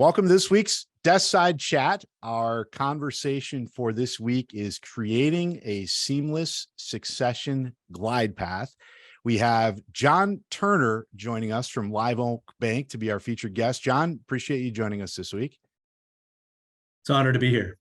Welcome to this week's Desk Side Chat. Our conversation for this week is creating a seamless succession glide path. We have John Turner joining us from Live Oak Bank to be our featured guest. John, appreciate you joining us this week. It's an honor to be here.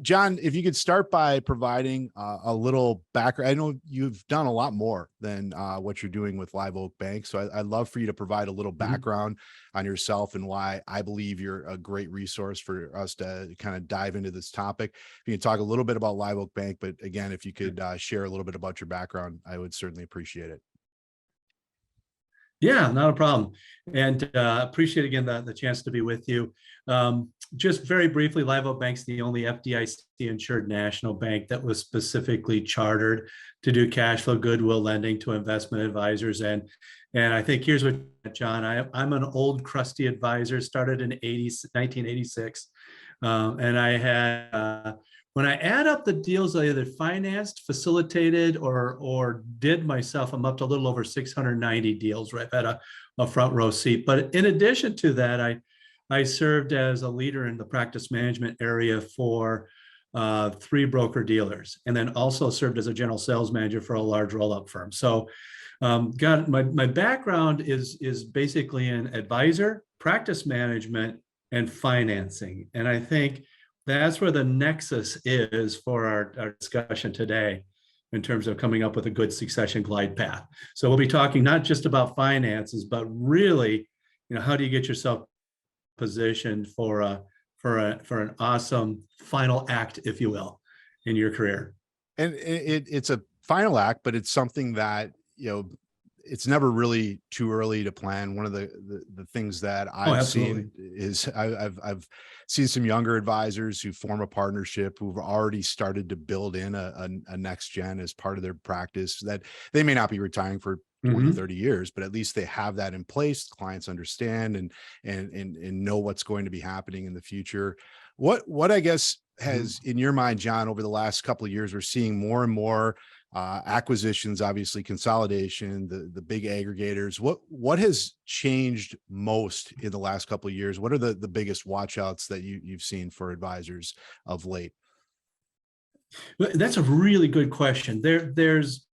John, if you could start by providing a little background. I know you've done a lot more than what you're doing with Live Oak Bank. So I'd love for you to provide a little background on yourself and why I believe you're a great resource for us to kind of dive into this topic. If you can talk a little bit about Live Oak Bank, but again, if you could share a little bit about your background, I would certainly appreciate it. Yeah, not a problem. And appreciate again the chance to be with you. Just very briefly, Live Oak Bank's the only FDIC insured national bank that was specifically chartered to do cash flow goodwill lending to investment advisors. And I think here's what, John, I'm an old crusty advisor, started in 1986. And I had, when I add up the deals I either financed, facilitated, or did myself, I'm up to a little over 690 deals, right? I've had a front row seat. But in addition to that, I served as a leader in the practice management area for 3 broker dealers, and then also served as a general sales manager for a large roll-up firm. So my background is basically an advisor, practice management, and financing. And I think that's where the nexus is for our discussion today in terms of coming up with a good succession glide path. So we'll be talking not just about finances, but really, how do you get yourself positioned for an awesome final act, if you will, in your career. And it's a final act, but it's something that, it's never really too early to plan. One of the things that I've seen is I've seen some younger advisors who form a partnership who've already started to build in a next gen as part of their practice, that they may not be retiring for 20, 30 years, but at least they have that in place. Clients understand and know what's going to be happening in the future. What I guess has, in your mind, John, over the last couple of years, we're seeing more and more acquisitions, obviously consolidation, the big aggregators. What has changed most in the last couple of years? What are the biggest watch outs that you've seen for advisors of late? That's a really good question. There's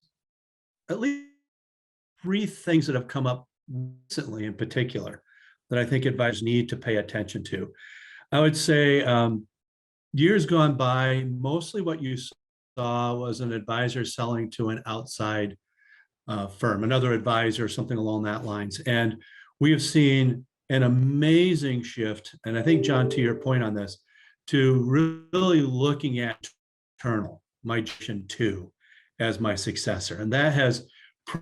at least 3 things that have come up recently in particular that I think advisors need to pay attention to. I would say years gone by, mostly what you saw was an advisor selling to an outside firm, another advisor, something along that lines. And we have seen an amazing shift. And I think, John, to your point on this, to really looking at internal, my Generation 2 as my successor. And that has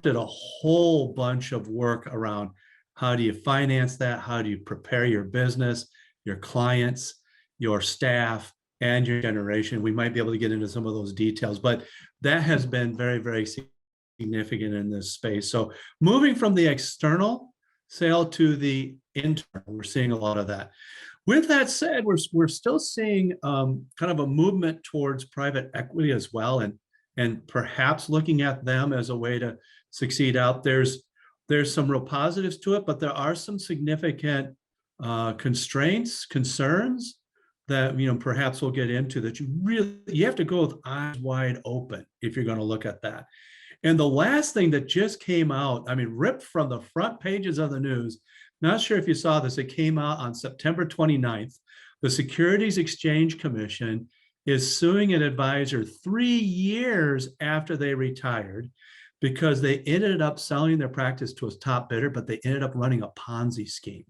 did a whole bunch of work around how do you finance that? How do you prepare your business, your clients, your staff, and your generation? We might be able to get into some of those details, but that has been very, very significant in this space. So moving from the external sale to the internal, we're seeing a lot of that. With that said, we're still seeing kind of a movement towards private equity as well, and perhaps looking at them as a way to succeed out. There's some real positives to it, but there are some significant constraints, concerns that perhaps we'll get into, that you have to go with eyes wide open if you're going to look at that. And the last thing that just came out, ripped from the front pages of the news, not sure if you saw this, it came out on September 29th. The Securities Exchange Commission is suing an advisor 3 years after they retired because they ended up selling their practice to a top bidder, but they ended up running a Ponzi scheme.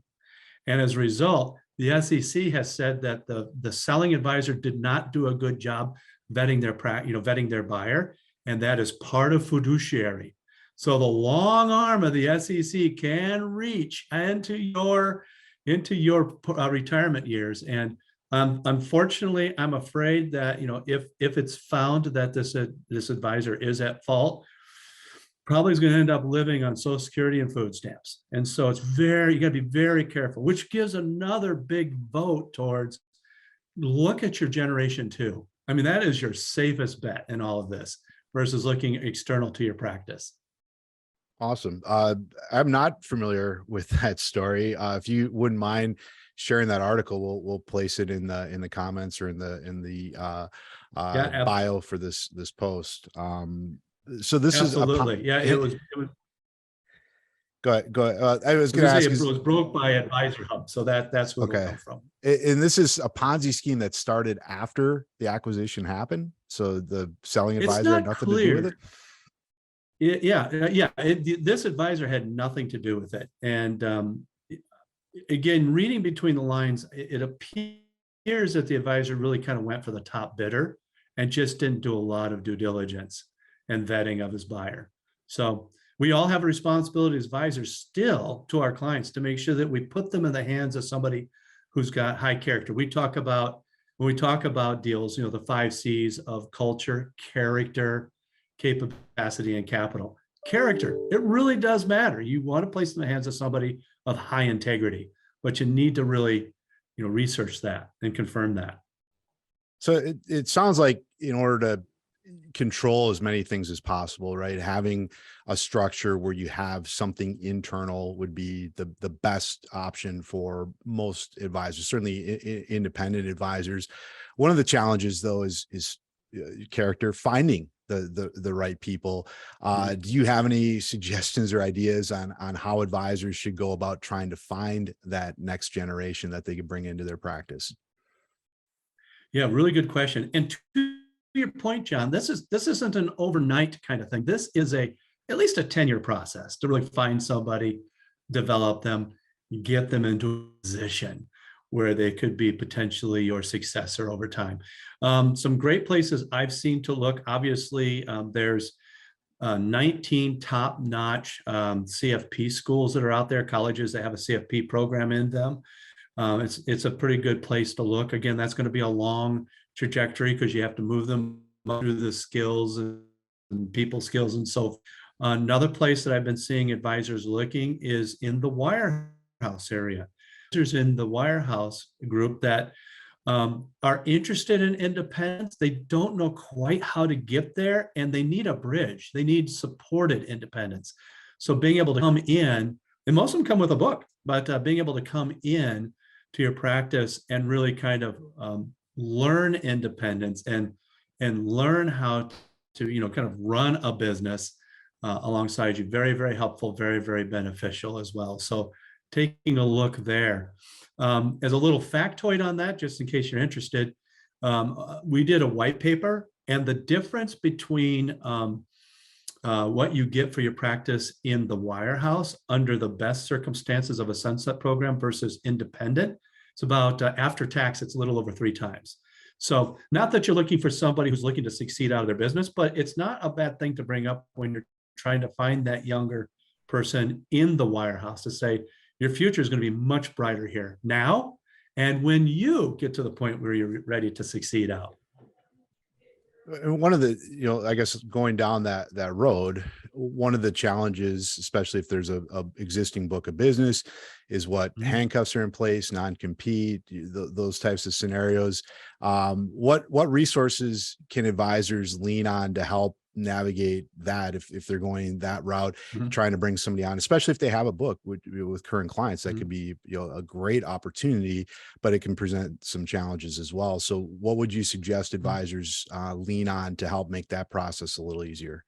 And as a result, the SEC has said that the selling advisor did not do a good job vetting their buyer, and that is part of fiduciary. So the long arm of the SEC can reach into your retirement years. And unfortunately, I'm afraid that if it's found that this advisor is at fault, probably is going to end up living on Social Security and food stamps. And so you got to be very careful, which gives another big vote towards look at your Generation 2. That is your safest bet in all of this versus looking external to your practice. Awesome. I'm not familiar with that story. If you wouldn't mind sharing that article, we'll place it in the comments or in the Yeah, bio for this post. So this is a absolutely. Yeah, it was go ahead, go ahead. I was I was going to gonna say ask it is was broke by Advisor Hub, so that's where it'll okay. come from. And this is a Ponzi scheme that started after the acquisition happened. So the selling It's advisor had not nothing to do with it. clear. This advisor had nothing to do with it. And again, reading between the lines, it appears that the advisor really kind of went for the top bidder and just didn't do a lot of due diligence and vetting of his buyer. So we all have a responsibility as advisors still to our clients to make sure that we put them in the hands of somebody who's got high character. When we talk about deals, the 5 C's of culture, character, capacity, and capital. Character, it really does matter. You want to place in the hands of somebody of high integrity, but you need to really, research that and confirm that. So it sounds like in order to control as many things as possible, right? Having a structure where you have something internal would be the best option for most advisors, certainly independent advisors. One of the challenges though is character, finding the right people. Do you have any suggestions or ideas on how advisors should go about trying to find that next generation that they could bring into their practice? Yeah, really good question. And to your point, John, this isn't an overnight kind of thing. This is at least a 10-year process to really find somebody, develop them, get them into a position where they could be potentially your successor over time. Some great places I've seen to look. Obviously, there's 19 top-notch CFP schools that are out there, colleges that have a CFP program in them. It's a pretty good place to look. Again, that's going to be a long trajectory because you have to move them through the skills and people skills and so forth. Another place that I've been seeing advisors looking is in the wirehouse area. There's in the wirehouse group that are interested in independence. They don't know quite how to get there, and they need a bridge. They need supported independence. So being able to come in, and most of them come with a book, but being able to come in to your practice and really kind of learn independence and learn how to kind of run a business alongside you. Very, very helpful, very, very beneficial as well. So taking a look there. As a little factoid on that, just in case you're interested, we did a white paper, and the difference between what you get for your practice in the wirehouse under the best circumstances of a sunset program versus independent, it's about after tax, it's a little over 3 times. So not that you're looking for somebody who's looking to succeed out of their business, but it's not a bad thing to bring up when you're trying to find that younger person in the wirehouse to say, your future is going to be much brighter here now, and when you get to the point where you're ready to succeed out. And one of the, I guess going down that road, one of the challenges, especially if there's a existing book of business, is what handcuffs are in place, non-compete, those types of scenarios. What resources can advisors lean on to help navigate that if they're going that route, trying to bring somebody on, especially if they have a book with current clients? That could be a great opportunity, but it can present some challenges as well. So what would you suggest advisors lean on to help make that process a little easier?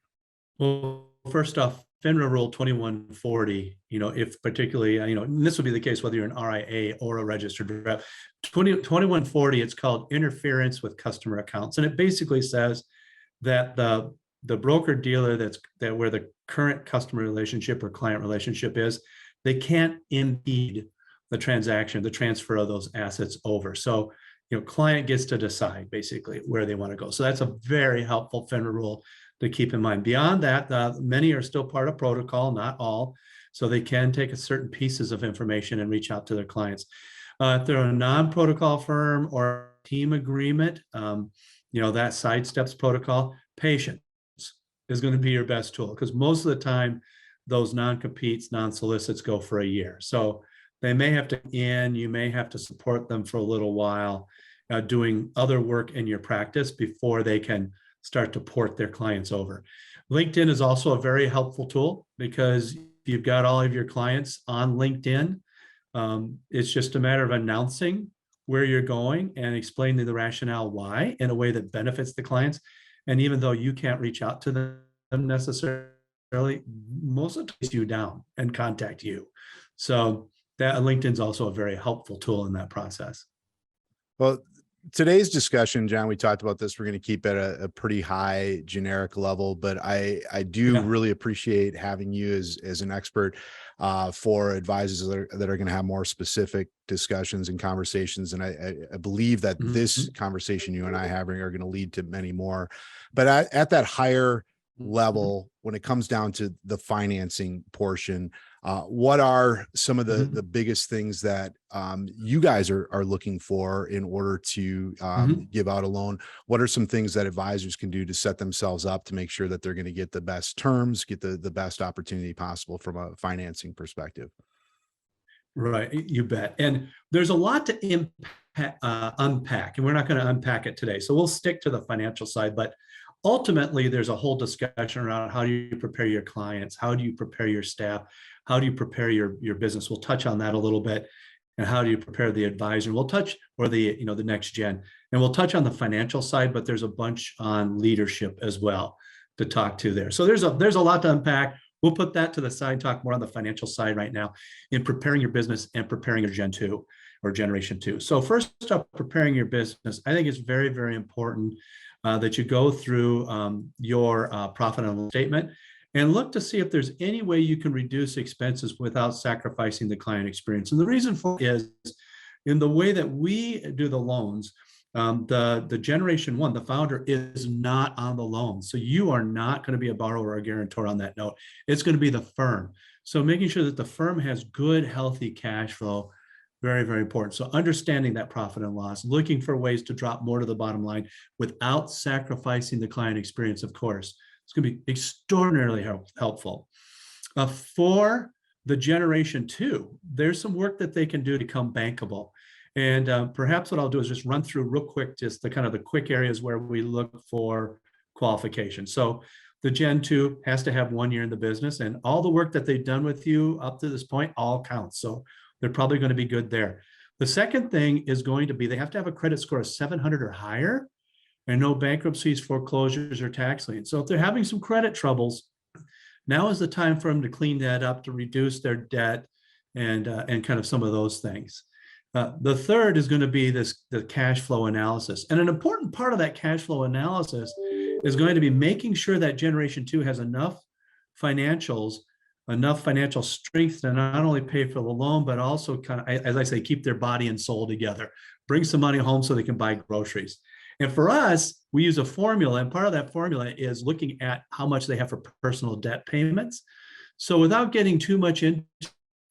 Well, first off, FINRA Rule 2140, if particularly, and this would be the case whether you're an RIA or a registered rep. 2140, it's called interference with customer accounts. And it basically says that the broker dealer that where the current customer relationship or client relationship is, they can't impede the transaction, the transfer of those assets over. So, client gets to decide basically where they want to go. So that's a very helpful FINRA rule to keep in mind. Beyond that, many are still part of protocol, not all. So they can take a certain pieces of information and reach out to their clients. If they're a non-protocol firm or team agreement, that sidesteps protocol. Patience is going to be your best tool, because most of the time those non-competes, non-solicits go for a year. So they may have to you may have to support them for a little while, doing other work in your practice before they can start to port their clients over. LinkedIn is also a very helpful tool because you've got all of your clients on LinkedIn. It's just a matter of announcing where you're going and explaining the rationale why in a way that benefits the clients. And even though you can't reach out to them necessarily, most of the time you down and contact you. So that LinkedIn's also a very helpful tool in that process. Well, today's discussion, John, we talked about this. We're going to keep it at a pretty high generic level, but I do really appreciate having you as an expert for advisors that are going to have more specific discussions and conversations. And I believe that this conversation you and I having are going to lead to many more. But at that higher level, when it comes down to the financing portion, what are some of the biggest things that you guys are looking for in order to give out a loan? What are some things that advisors can do to set themselves up to make sure that they're going to get the best terms, get the best opportunity possible from a financing perspective? Right, you bet. And there's a lot to unpack, and we're not going to unpack it today. So we'll stick to the financial side, but ultimately there's a whole discussion around how do you prepare your clients? How do you prepare your staff? How do you prepare your business? We'll touch on that a little bit. And how do you prepare the advisor? We'll touch, or the next gen, and we'll touch on the financial side, but there's a bunch on leadership as well to talk to there. So there's a lot to unpack. We'll put that to the side, talk more on the financial side right now in preparing your business and preparing your Gen 2 or Generation 2. So first up, preparing your business, I think it's very, very important that you go through your profit and loss statement and look to see if there's any way you can reduce expenses without sacrificing the client experience. And the reason for it is in the way that we do the loans, the Generation 1, the founder is not on the loan. So you are not going to be a borrower or a guarantor on that note. It's going to be the firm. So making sure that the firm has good, healthy cash flow, very, very important. So understanding that profit and loss, looking for ways to drop more to the bottom line without sacrificing the client experience, of course. It's going to be extraordinarily helpful. For the Generation 2, there's some work that they can do to become bankable. And perhaps what I'll do is just run through real quick, just the quick areas where we look for qualification. So the Gen 2 has to have 1 year in the business, and all the work that they've done with you up to this point all counts. So they're probably going to be good there. The second thing is going to be they have to have a credit score of 700 or higher and no bankruptcies, foreclosures, or tax liens. So if they're having some credit troubles, now is the time for them to clean that up, to reduce their debt and kind of some of those things. The third is going to be the cash flow analysis. And an important part of that cash flow analysis is going to be making sure that Generation 2 has enough financial strength to not only pay for the loan, but also kind of, as I say, keep their body and soul together, bring some money home so they can buy groceries. And for us, we use a formula, and part of that formula is looking at how much they have for personal debt payments. So without getting too much into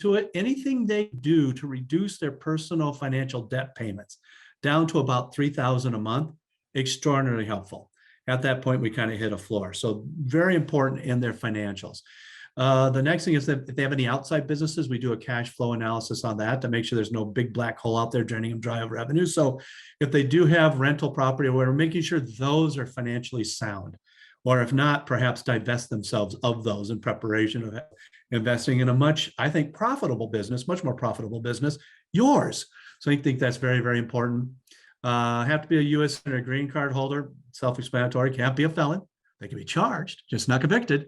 it, anything they do to reduce their personal financial debt payments down to about $3,000 a month, extraordinarily helpful. At that point, we kind of hit a floor. So very important in their financials. The next thing is that if they have any outside businesses, we do a cash flow analysis on that to make sure there's no big black hole out there draining them dry of revenue. So if they do have rental property or whatever, making sure those are financially sound, or if not, perhaps divest themselves of those in preparation of investing in a much, I think, profitable business, much more profitable business, yours. So I think that's very, very important. Have to be a U.S. or a green card holder, self-explanatory, can't be a felon. They can be charged, just not convicted.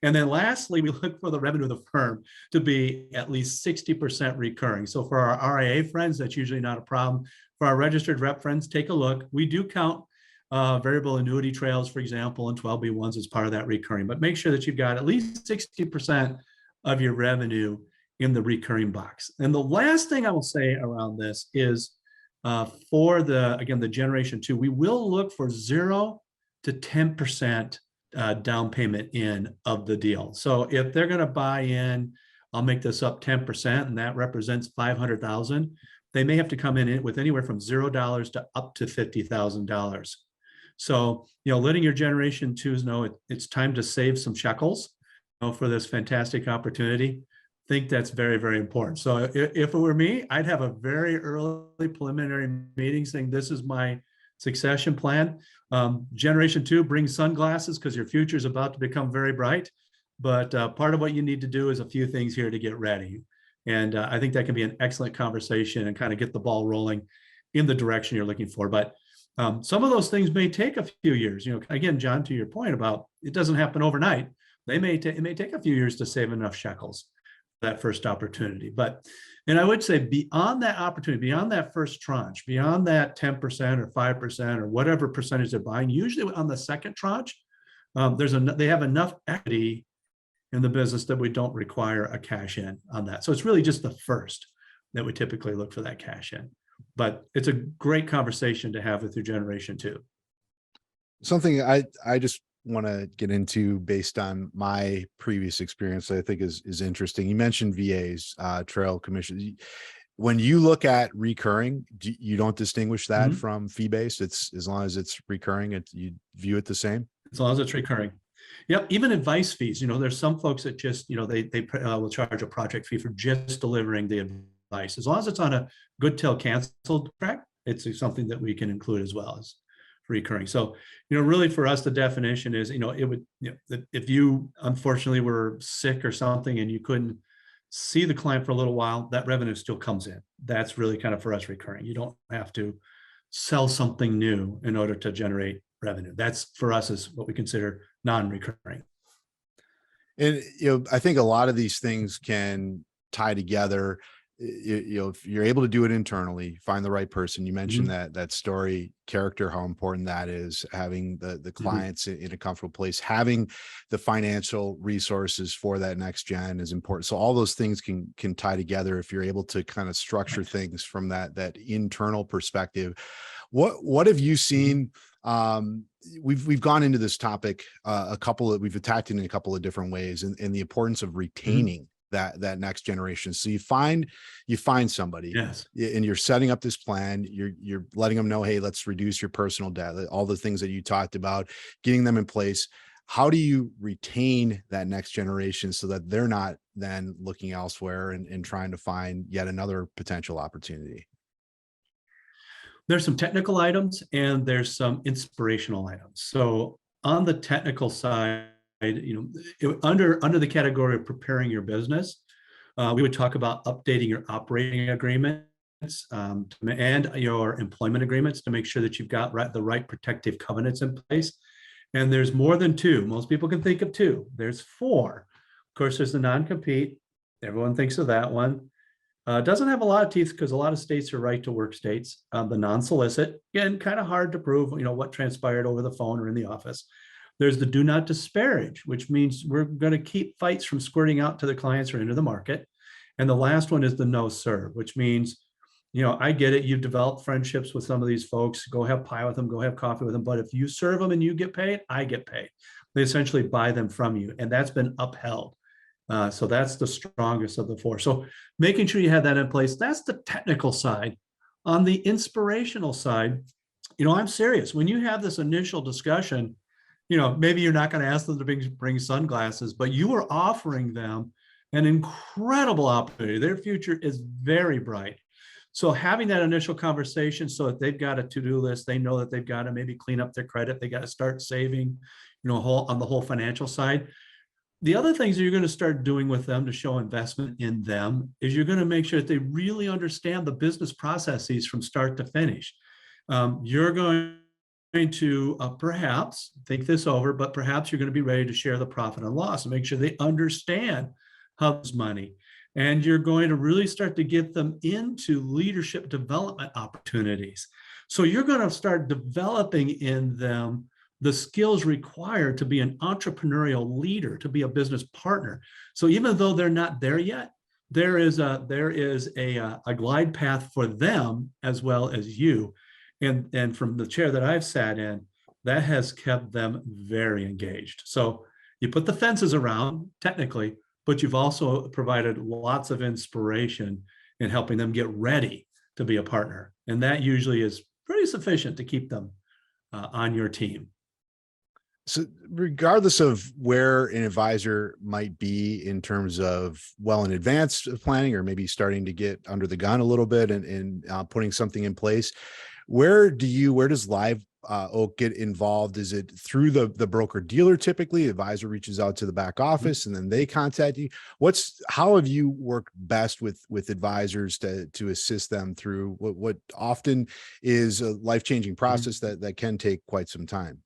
And then lastly, we look for the revenue of the firm to be at least 60% recurring. So for our RIA friends, that's usually not a problem. For our registered rep friends, take a look. We do count variable annuity trails, for example, and 12B1s as part of that recurring, but make sure that you've got at least 60% of your revenue in the recurring box. And the last thing I will say around this is for the Generation 2, we will look for 0 to 10% down payment in of the deal. So if they're going to buy in, I'll make this up 10%, and that represents $500,000. They may have to come in with anywhere from $0 to up to $50,000. So, letting your Generation 2s know it's time to save some shekels for this fantastic opportunity. I think that's very, very important. So if it were me, I'd have a very early preliminary meeting saying, this is my succession plan. Generation 2, bring sunglasses because your future is about to become very bright. But part of what you need to do is a few things here to get ready. And I think that can be an excellent conversation and kind of get the ball rolling in the direction you're looking for. But some of those things may take a few years. Again, John, to your point about it doesn't happen overnight. It may take a few years to save enough shekels for that first opportunity. And I would say beyond that opportunity, beyond that first tranche, beyond that 10% or 5% or whatever percentage they're buying, usually on the second tranche, they have enough equity in the business that we don't require a cash in on that. So it's really just the first that we typically look for that cash in. But it's a great conversation to have with your generation 2. Something I just want to get into based on my previous experience that I think is interesting. You mentioned VAs, trail commissions. When you look at recurring, you don't distinguish that from fee-based. It's as long as it's recurring, you view it the same. As long as it's recurring. Yep. Even advice fees, there's some folks that just, they will charge a project fee for just delivering the advice. As long as it's on a good till canceled track, it's something that we can include as well as recurring. So, really for us, the definition is, it would, if you unfortunately were sick or something and you couldn't see the client for a little while, that revenue still comes in. That's really kind of for us recurring. You don't have to sell something new in order to generate revenue. That's for us is what we consider non-recurring. And, I think a lot of these things can tie together. If you're able to do it internally, find the right person. You mentioned that story character, how important that is, having the clients in a comfortable place, having the financial resources for that next gen is important. So all those things can tie together if you're able to kind of structure things from that internal perspective. What have you seen? We've gone into this topic we've attacked it in a couple of different ways, and the importance of retaining that next generation. So you find somebody, yes, and you're setting up this plan, you're letting them know, hey, let's reduce your personal debt, all the things that you talked about, getting them in place. How do you retain that next generation so that they're not then looking elsewhere and trying to find yet another potential opportunity? There's some technical items and there's some inspirational items. So on the technical side, under the category of preparing your business, we would talk about updating your operating agreements and your employment agreements to make sure that you've got the right protective covenants in place. And there's more than 2. Most people can think of 2. There's 4. Of course, there's the non-compete. Everyone thinks of that one. Doesn't have a lot of teeth because a lot of states are right to work states. The non-solicit, again, kind of hard to prove, what transpired over the phone or in the office. There's the do not disparage, which means we're going to keep fights from squirting out to the clients or into the market. And the last one is the no serve, which means, I get it. You've developed friendships with some of these folks. Go have pie with them, go have coffee with them. But if you serve them and you get paid, I get paid. They essentially buy them from you. And that's been upheld. So that's the strongest of the 4. So making sure you have that in place, that's the technical side. On the inspirational side, I'm serious. When you have this initial discussion, maybe you're not going to ask them to bring sunglasses, but you are offering them an incredible opportunity. Their future is very bright. So having that initial conversation so that they've got a to-do list, they know that they've got to maybe clean up their credit, they got to start saving, on the whole financial side. The other things that you're going to start doing with them to show investment in them is you're going to make sure that they really understand the business processes from start to finish. You're going to perhaps think this over, but perhaps you're going to be ready to share the profit and loss and make sure they understand how this money. And you're going to really start to get them into leadership development opportunities. So you're going to start developing in them the skills required to be an entrepreneurial leader, to be a business partner. So even though they're not there yet, there is a glide path for them as well as you. And from the chair that I've sat in, that has kept them very engaged. So you put the fences around technically, but you've also provided lots of inspiration in helping them get ready to be a partner. And that usually is pretty sufficient to keep them on your team. So regardless of where an advisor might be in terms of in advance of planning, or maybe starting to get under the gun a little bit and putting something in place, Where does Live Oak get involved? Is it through the broker dealer? Typically, advisor reaches out to the back office and then they contact you. How have you worked best with advisors to assist them through what often is a life-changing process that can take quite some time?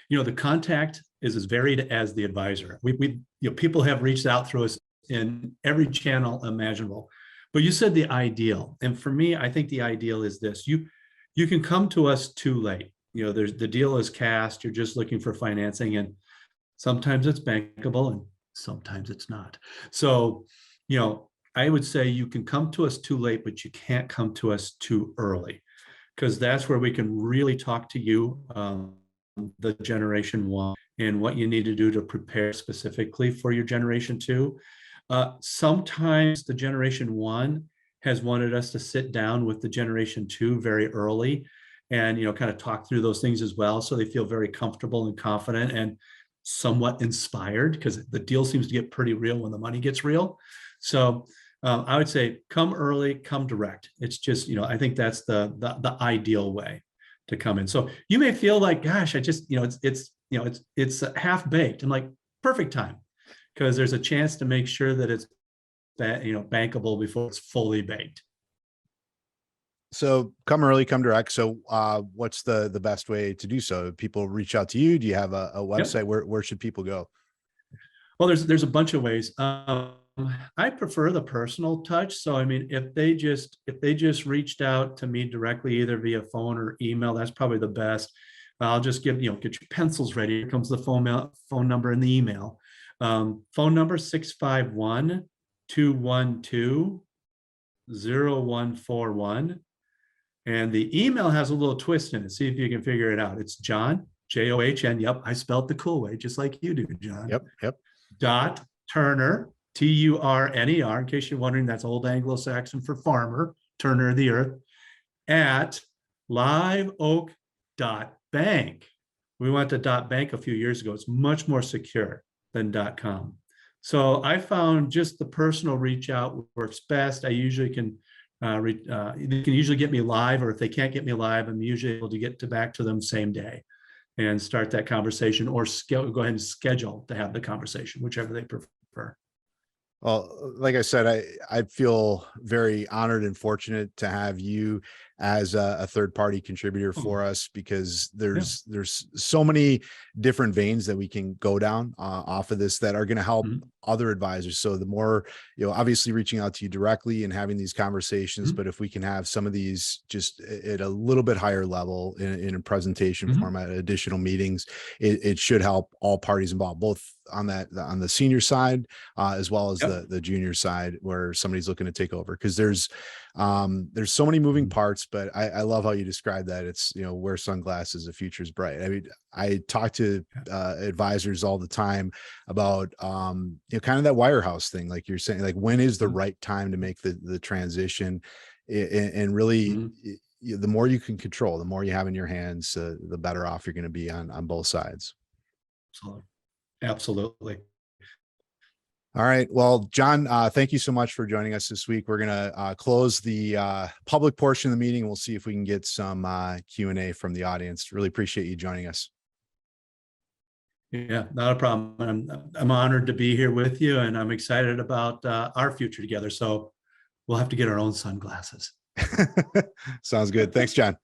The contact is as varied as the advisor. People have reached out through us in every channel imaginable. But you said the ideal, and for me, I think the ideal is this: you can come to us too late. There's the deal is cast. You're just looking for financing, and sometimes it's bankable, and sometimes it's not. So, I would say you can come to us too late, but you can't come to us too early, because that's where we can really talk to you, the generation one, and what you need to do to prepare specifically for your generation two. Sometimes the generation one has wanted us to sit down with the generation two very early and, kind of talk through those things as well. So they feel very comfortable and confident and somewhat inspired, because the deal seems to get pretty real when the money gets real. So I would say come early, come direct. It's just, I think that's the ideal way to come in. So you may feel like, gosh, I just, it's half baked. I'm like, perfect time, because there's a chance to make sure that it's bankable before it's fully baked. So come early, come direct. So what's the best way to do so? People reach out to you. Do you have a website? Yep. Where should people go? Well, there's a bunch of ways. I prefer the personal touch. So I mean, if they just reached out to me directly, either via phone or email, that's probably the best. I'll just get your pencils ready. Here comes the phone number and the email. Phone number 651-212-0141. And the email has a little twist in it. See if you can figure it out. It's John, John. Yep, I spelled the cool way, just like you do, John. Yep. Dot Turner, Turner. In case you're wondering, that's Old Anglo-Saxon for farmer, Turner of the earth, at liveoak.bank. We went to .bank a few years ago. It's much more secure than .com. So I found just the personal reach out works best. I usually can, they can usually get me live, or if they can't get me live, I'm usually able to get back to them same day and start that conversation, or go ahead and schedule to have the conversation, whichever they prefer. Well, like I said, I feel very honored and fortunate to have you as a third-party contributor for us, because there's so many different veins that we can go down off of this that are going to help other advisors. So the more, obviously reaching out to you directly and having these conversations, but if we can have some of these just at a little bit higher level in a presentation format, additional meetings, it should help all parties involved, both on the senior side as well as the junior side, where somebody's looking to take over, because there's so many moving parts. But I love how you describe that. It's, wear sunglasses, the future's bright. I mean, I talk to advisors all the time about kind of that wirehouse thing, like you're saying, like when is the right time to make the transition, and really the more you can control, the more you have in your hands, the better off you're going to be on both sides. Absolutely. All right. Well, John, thank you so much for joining us this week. We're going to close the public portion of the meeting. We'll see if we can get some Q&A from the audience. Really appreciate you joining us. Yeah, not a problem. I'm honored to be here with you, and I'm excited about our future together. So we'll have to get our own sunglasses. Sounds good. Thanks, John.